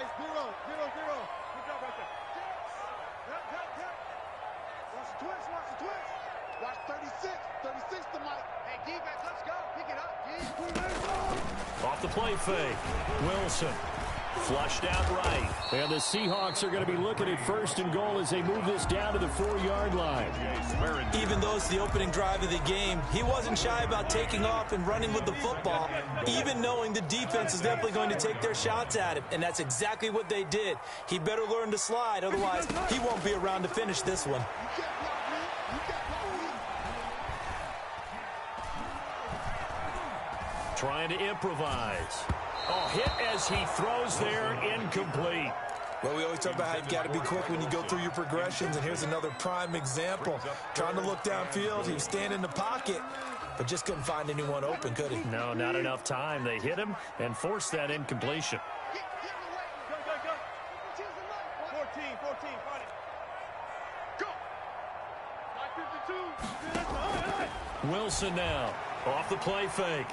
Nice, 0, 0, 0. Good job right there. Watch the twist, watch the twist. Watch 36, 36 to Mike. Hey, defense, let's go. Pick it up, G. Off the play fake. Wilson. Flushed out right. And the Seahawks are going to be looking at 1st and goal as they move this down to the 4-yard line. Even though it's the opening drive of the game, he wasn't shy about taking off and running with the football, even knowing the defense is definitely going to take their shots at him. And that's exactly what they did. He better learn to slide, otherwise he won't be around to finish this one. Trying to improvise. Oh, hit as he throws there, incomplete. Well, we always talk about how you've got to be quick when you go through your progressions, and here's another prime example. Trying to look downfield, he was standing in the pocket, but just couldn't find anyone open, could he? No, not enough time. They hit him and forced that incompletion. Wilson now, off the play fake.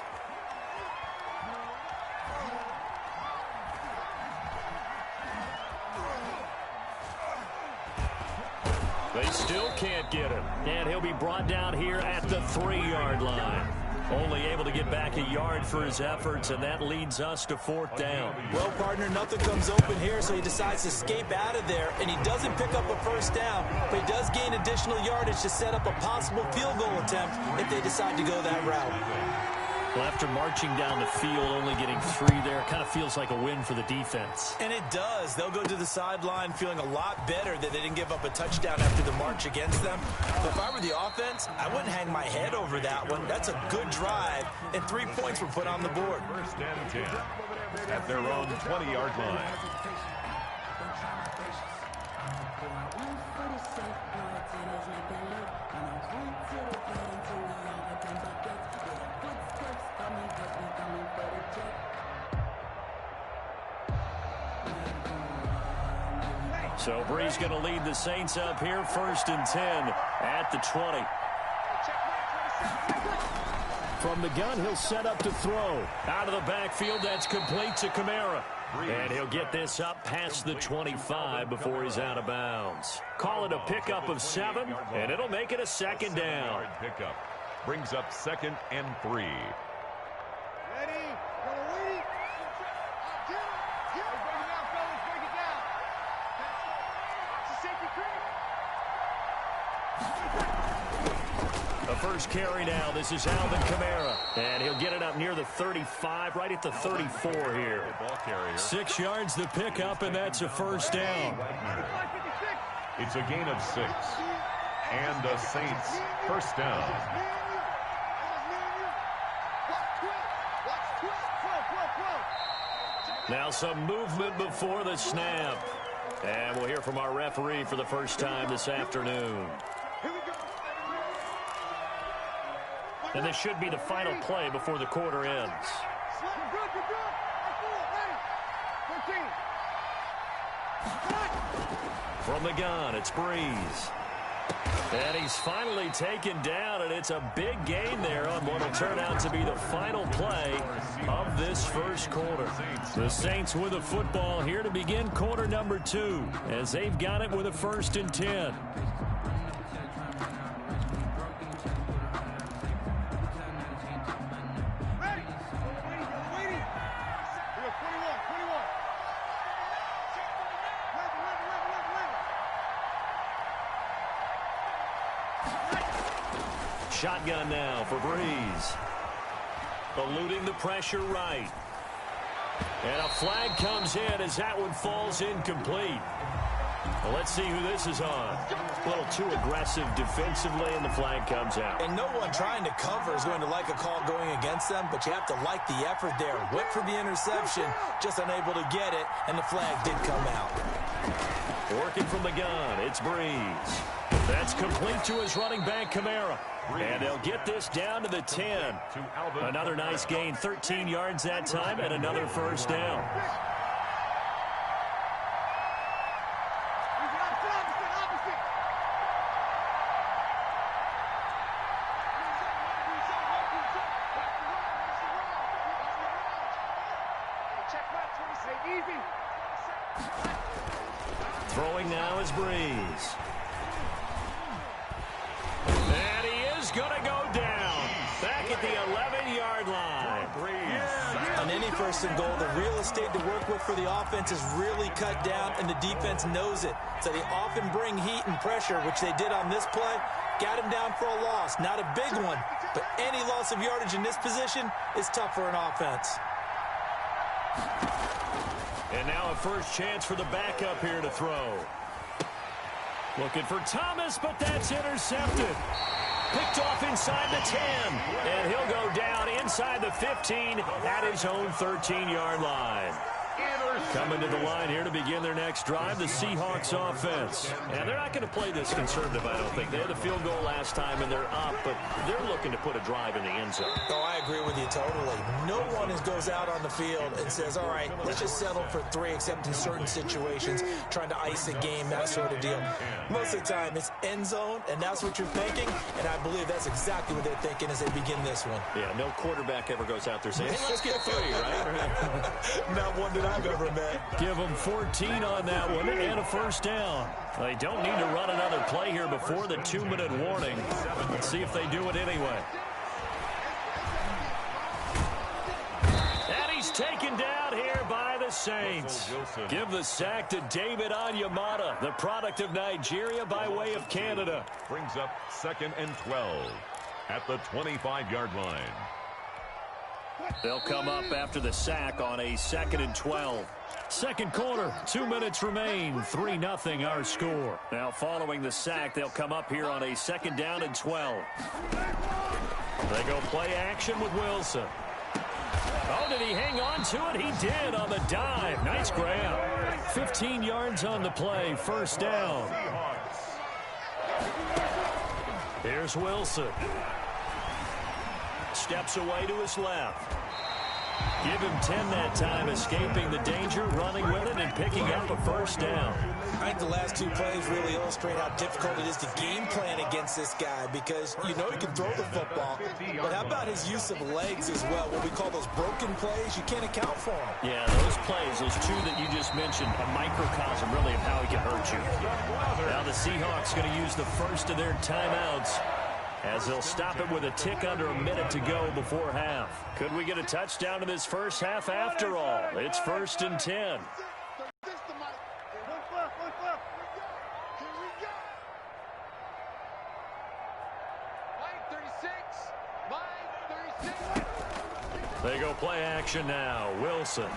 They still can't get him. And he'll be brought down here at the 3-yard line. Only able to get back a yard for his efforts, and that leads us to 4th down. Well, partner, nothing comes open here, so he decides to escape out of there, and he doesn't pick up a 1st down, but he does gain additional yardage to set up a possible field goal attempt if they decide to go that route. Well, after marching down the field, only getting 3 there, kind of feels like a win for the defense. And it does. They'll go to the sideline feeling a lot better that they didn't give up a touchdown after the march against them. But if I were the offense, I wouldn't hang my head over that one. That's a good drive, and 3 points were put on the board. 1st and 10 at their own 20-yard line. So Brees going to lead the Saints up here, 1st and 10 at the 20. From the gun, he'll set up to throw. Out of the backfield, that's complete to Kamara. And he'll get this up past the 25 before he's out of bounds. Call it a pickup of 7, and it'll make it a 2nd down. Pickup brings up 2nd and 3. The first carry now. This is Alvin Kamara. And he'll get it up near the 35, right at the 34 here. 6 yards the pickup, and that's a 1st down. It's a gain of 6. And the Saints 1st down. Now some movement before the snap. And we'll hear from our referee for the first time this afternoon. And this should be the final play before the quarter ends. From the gun, it's Brees. And he's finally taken down, and it's a big gain there on what will turn out to be the final play of this first quarter. The Saints with the football here to begin quarter number 2, as they've got it with a 1st and 10. Shotgun now for Brees. Eluding the pressure right. And a flag comes in as that one falls incomplete. Well, let's see who this is on. A little too aggressive defensively, and the flag comes out. And no one trying to cover is going to like a call going against them, but you have to like the effort there. Went for the interception, just unable to get it, and the flag did come out. Working from the gun, it's Brees. That's complete to his running back, Kamara. And they'll get this down to the 10. Another nice gain, 13 yards that time, and another 1st down. Throwing now is Breeze. And he is going to go down. Back at the 11-yard line. On any first and goal, the real estate to work with for the offense is really cut down, and the defense knows it. So they often bring heat and pressure, which they did on this play. Got him down for a loss. Not a big one, but any loss of yardage in this position is tough for an offense. And now a first chance for the backup here to throw. Looking for Thomas, but that's intercepted. Picked off inside the 10. And he'll go down inside the 15 at his own 13-yard line. Coming to the line here to begin their next drive, the Seahawks offense. And they're not going to play this conservative, I don't think. They had a field goal last time, and they're up, but they're looking to put a drive in the end zone. Oh, I agree with you totally. No one goes out on the field and says, all right, let's just settle for 3, except in certain situations, trying to ice a game, that sort of deal. Most of the time, it's end zone, and that's what you're thinking, and I believe that's exactly what they're thinking as they begin this one. Yeah, no quarterback ever goes out there saying, hey, let's get 3, right? Not one that I've ever met. Give them 14 on that one and a first down. They don't need to run another play here before the 2-minute warning. Let's see if they do it anyway. And he's taken down here by the Saints. Give the sack to David Onyemata, the product of Nigeria by way of Canada. Brings up 2nd and 12 at the 25-yard line. They'll come up after the sack on a 2nd and 12. Second quarter, 2 minutes remain, 3-0 our score. Now following the sack, they'll come up here on a 2nd down and 12. They go play action with Wilson. Oh, did he hang on to it? He did on the dive. Nice grab. 15 yards on the play, first down. Here's Wilson. Steps away to his left. Give him 10 that time, escaping the danger, running with it, and picking up a first down. I think the last 2 plays really illustrate how difficult it is to game plan against this guy, because you know he can throw the football, but how about his use of legs as well? What we call those broken plays, you can't account for them. Yeah, those plays, those 2 that you just mentioned, a microcosm really of how he can hurt you. Now the Seahawks going to use the first of their timeouts, as they'll stop it with a tick under a minute to go before half. Could we get a touchdown in this first half after all? It's 1st and 10. They go play action now. Wilson.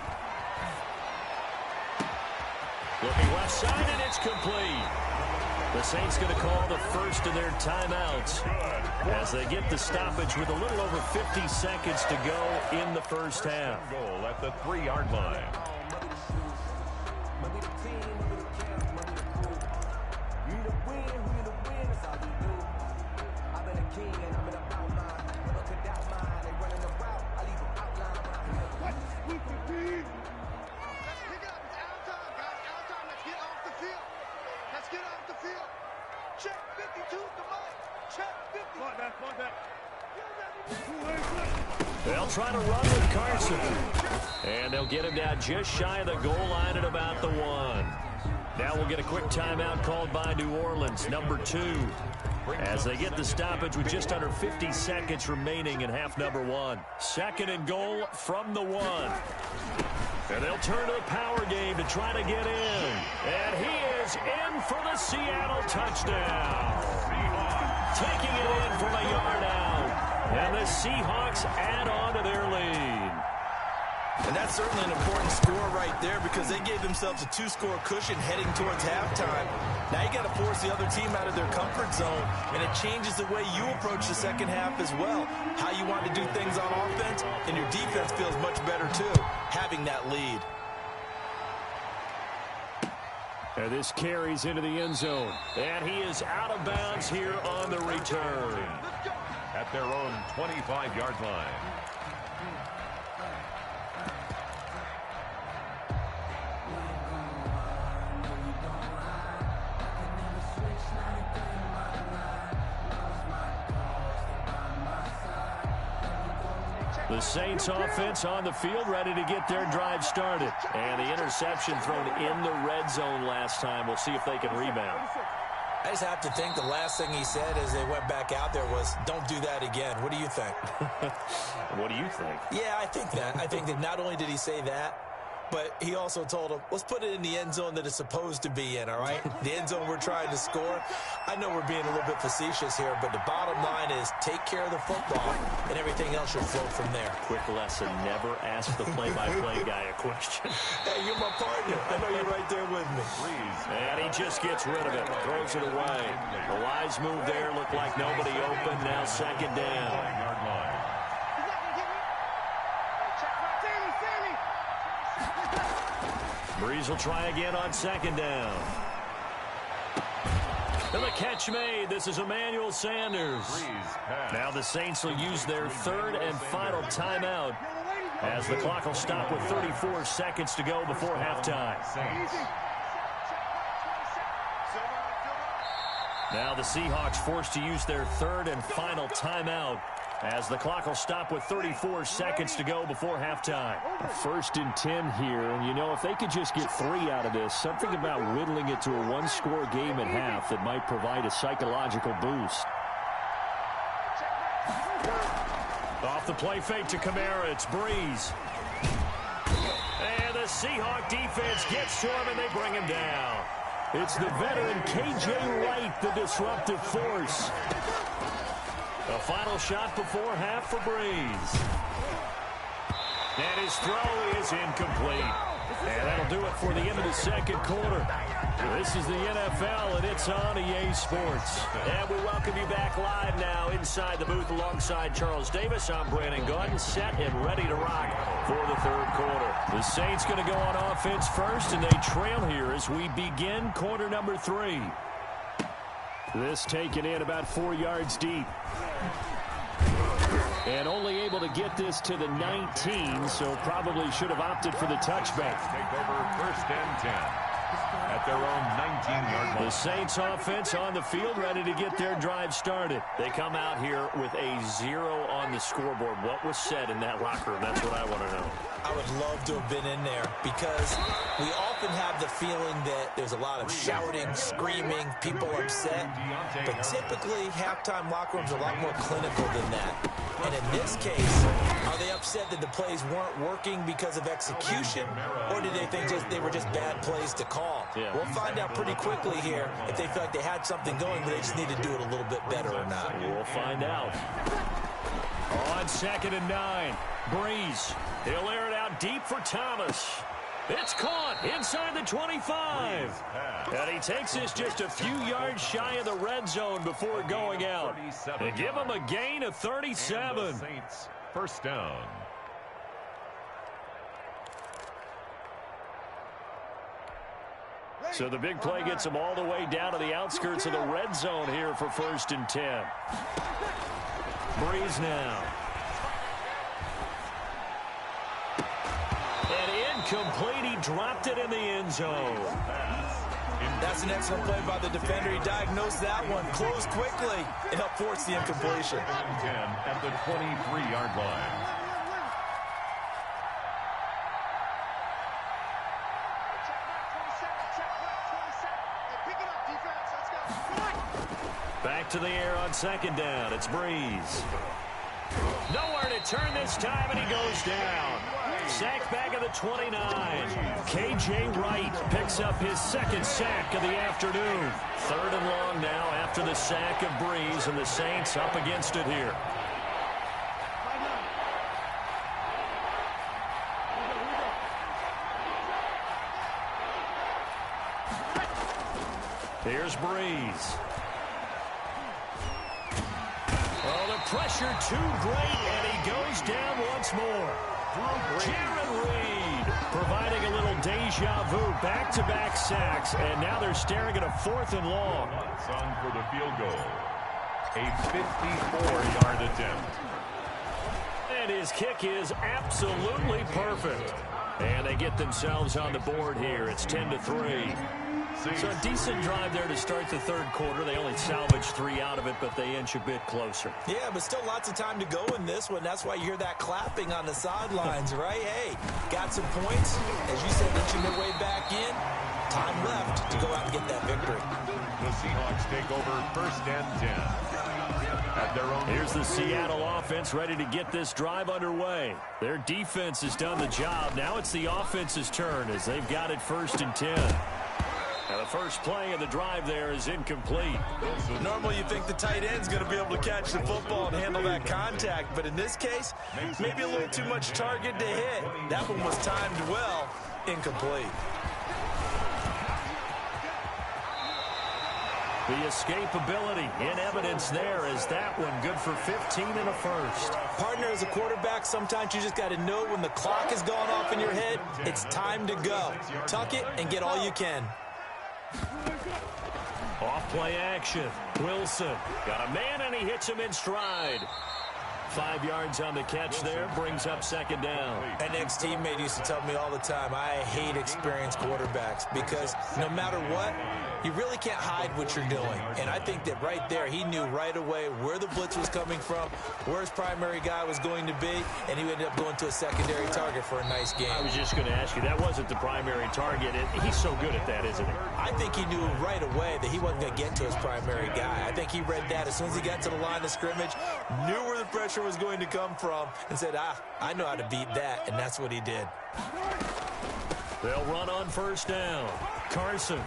Looking left side, and it's complete. The Saints going to call the first of their timeouts as they get the stoppage with a little over 50 seconds to go in the first half. Goal at the 3-yard line. They'll try to run with Carson. And they'll get him down just shy of the goal line at about the 1. Now we'll get a quick timeout called by New Orleans, number 2. As they get the stoppage with just under 50 seconds remaining in half number 1. 2nd and goal from the 1. And they'll turn to the power game to try to get in. And he is in for the Seattle touchdown. Taking it in from a yard out. And the Seahawks add on to their lead. And that's certainly an important score right there, because they gave themselves a 2-score cushion heading towards halftime. Now you got to force the other team out of their comfort zone, and it changes the way you approach the second half as well. How you want to do things on offense, and your defense feels much better too, having that lead. And this carries into the end zone. And he is out of bounds here on the return. At their own 25-yard line. Check The Saints offense on the field, ready to get their drive started. And the interception thrown in the red zone last time. We'll see if they can rebound. I just have to think the last thing he said as they went back out there was, don't do that again. What do you think? What do you think? Yeah, I think that. I think that not only did he say that, but he also told him, let's put it in the end zone that it's supposed to be in, all right? The end zone we're trying to score. I know we're being a little bit facetious here, but the bottom line is take care of the football, and everything else should flow from there. Quick lesson, never ask the play-by-play guy a question. Hey, you're my partner. I know you're right there with me. And he just gets rid of it, throws it away. A wise move there, looked like nobody open, now second down. Breeze will try again on second down. And the catch made. This is Emmanuel Sanders. Now the Saints will use their third and final timeout as the clock will stop with 34 seconds to go before halftime. Now the Seahawks forced to use their third and final timeout as the clock will stop with 34 seconds to go before halftime. 1st and 10 here, and you know, if they could just get 3 out of this, something about whittling it to a one-score game at half that might provide a psychological boost. Off the play fake to Kamara, it's Breeze. And the Seahawk defense gets to him, and they bring him down. It's the veteran K.J. Wright, the disruptive force. The final shot before half for Breeze. And his throw is incomplete. And that'll do it for the end of the second quarter. This is the NFL, and it's on EA Sports. And we welcome you back live now inside the booth alongside Charles Davis. I'm Brandon Gunn, set and ready to rock for the third quarter. The Saints going to go on offense first, and they trail here as we begin quarter number 3. This taken in about 4 yards deep. And only able to get this to the 19, so probably should have opted for the touchback. Take over 1st and 10 at their own 19-yard line. The Saints offense on the field, ready to get their drive started. They come out here with a 0 on the scoreboard. What was said in that locker room? That's what I want to know. I would love to have been in there because we often have the feeling that there's a lot of shouting, screaming, people upset. But typically, halftime locker rooms are a lot more clinical than that. And in this case, are they upset that the plays weren't working because of execution, or did they think they were just bad plays to call? Yeah. We'll find out pretty quickly here if they feel like they had something going, but they just need to do it a little bit better or not. We'll find out. On 2nd and 9, Breeze. He'll air it out deep for Thomas. It's caught inside the 25. And he takes this just a few yards shy of the red zone before going out. And give him a gain of 37. Saints, 1st down. So the big play gets him all the way down to the outskirts of the red zone here for 1st and 10. Breeze now. And incomplete. He dropped it in the end zone. That's an excellent play by the defender. He diagnosed that one, closed quickly, and helped force the incompletion. 10 at the 23-yard line. Back to the air on 2nd down. It's Breeze. Nowhere to turn this time, and he goes down. Sacked back at the 29. K.J. Wright picks up his 2nd sack of the afternoon. 3rd and long now after the sack of Breeze, and the Saints up against it here. Here's Breeze. Oh, the pressure too great, and he goes down once more. Jaron Reed providing a little deja vu, back-to-back sacks, and now they're staring at a 4th and long. On for the field goal. A 54-yard attempt. And his kick is absolutely perfect. And they get themselves on the board here. It's 10-3. So a decent drive there to start the third quarter. They only salvaged 3 out of it, but they inch a bit closer. Yeah, but still lots of time to go in this one. That's why you hear that clapping on the sidelines, right? Hey, got some points. As you said, inching their way back in. Time left to go out and get that victory. The Seahawks take over 1st and 10. At their own. Here's the Seattle offense ready to get this drive underway. Their defense has done the job. Now it's the offense's turn as they've got it 1st and 10. Now the first play of the drive there is incomplete. Normally you think the tight end's going to be able to catch the football and handle that contact, but in this case, maybe a little too much target to hit. That one was timed well, incomplete. The escapability in evidence there is that one good for 15 and a first. Partner, as a quarterback, sometimes you just got to know when the clock has gone off in your head, it's time to go. Tuck it and get all you can. Off play action. Wilson got a man and he hits him in stride. 5 yards on the catch there, brings up 2nd down. An ex-teammate used to tell me all the time, I hate experienced quarterbacks because no matter what, you really can't hide what you're doing. And I think that right there, he knew right away where the blitz was coming from, where his primary guy was going to be, and he ended up going to a secondary target for a nice game. I was just going to ask you, that wasn't the primary target. He's so good at that, isn't he? I think he knew right away that he wasn't going to get to his primary guy. I think he read that as soon as he got to the line of scrimmage, knew where the pressure was going to come from, and said, I know how to beat that, and that's what he did. They'll run on 1st down. Carson.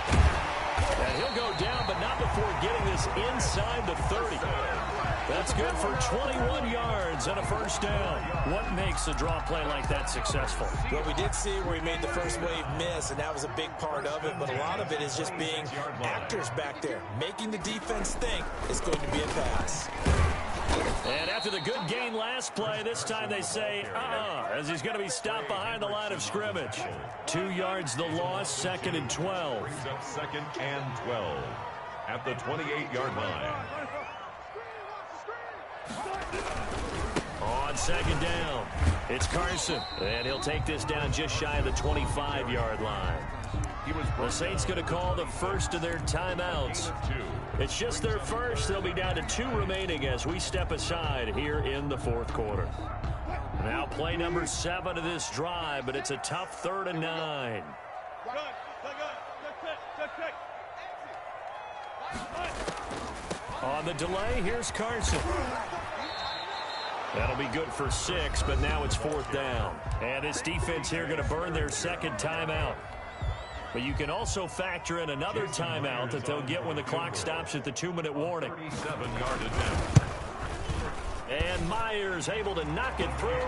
And he'll go down, but not before getting this inside the 30. That's good for 21 yards and a 1st down. What makes a draw play like that successful? Well, we did see where he made the first wave miss, and that was a big part of it, but a lot of it is just being actors back there, making the defense think it's going to be a pass. And after the good gain last play, this time they say, as he's going to be stopped behind the line of scrimmage. 2 yards the loss, 2nd and 12. Brings up 2nd and 12 at the 28-yard line. On 2nd down, it's Carson, and he'll take this down just shy of the 25-yard line. The Saints going to call the first of their timeouts. It's just their first. They'll be down to 2 remaining as we step aside here in the 4th quarter. Now play number 7 of this drive, but it's a tough 3rd and 9. On the delay, here's Carson. That'll be good for 6, but now it's 4th down. And this defense here going to burn their 2nd timeout. But you can also factor in another timeout that they'll get when the clock stops at the 2-minute warning. 37-yard attempt. And Myers able to knock it through.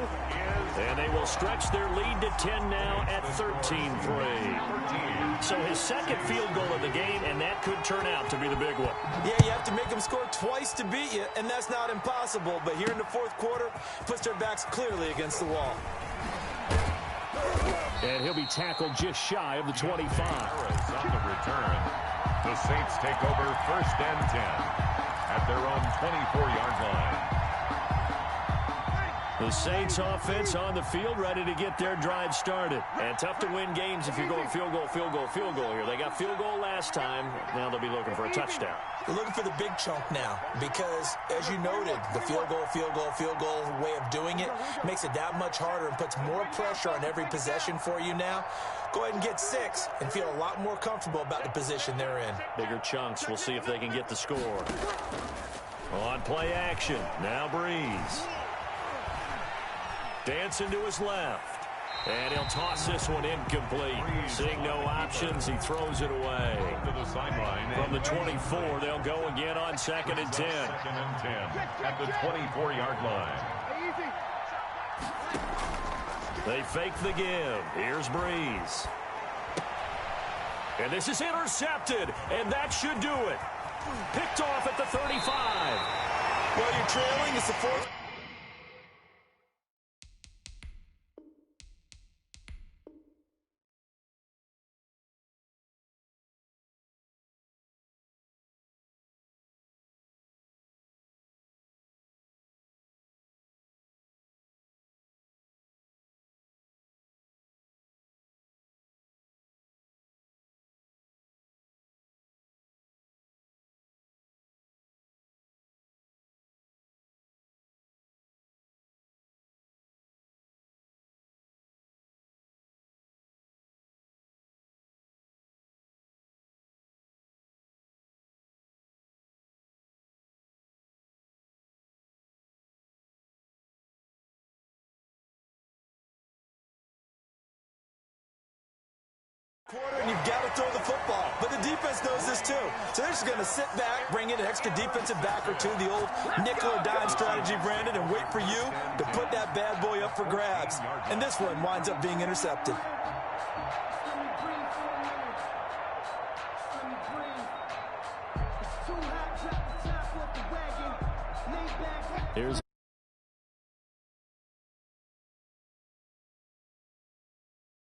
And they will stretch their lead to 10 now at 13-3. So his 2nd field goal of the game, and that could turn out to be the big one. Yeah, you have to make them score twice to beat you, and that's not impossible. But here in the 4th quarter, puts their backs clearly against the wall. And he'll be tackled just shy of the 25. On the return, the Saints take over 1st and 10 at their own 24-yard line. The Saints offense on the field ready to get their drive started. And tough to win games if you're going field goal, field goal, field goal here. They got field goal last time. Now they'll be looking for a touchdown. They're looking for the big chunk now because, as you noted, the field goal way of doing it makes it that much harder and puts more pressure on every possession for you now. Go ahead and get 6 and feel a lot more comfortable about the position they're in. Bigger chunks. We'll see if they can get the score. On play action. Now Breeze. Dancing to his left. And he'll toss this one incomplete. Seeing no options, he throws it away. To the sideline. From the 24, they'll go again on 2nd and 10. 2nd and 10 at the 24-yard line. They fake the give. Here's Breeze. And this is intercepted, and that should do it. Picked off at the 35. Well, you're trailing. It's the 4th. And you've got to throw the football. But the defense knows this too. So they're just going to sit back, bring in an extra defensive back or two, the old nickel or dime strategy, Brandon, and wait for you to put that bad boy up for grabs. And this one winds up being intercepted. Here's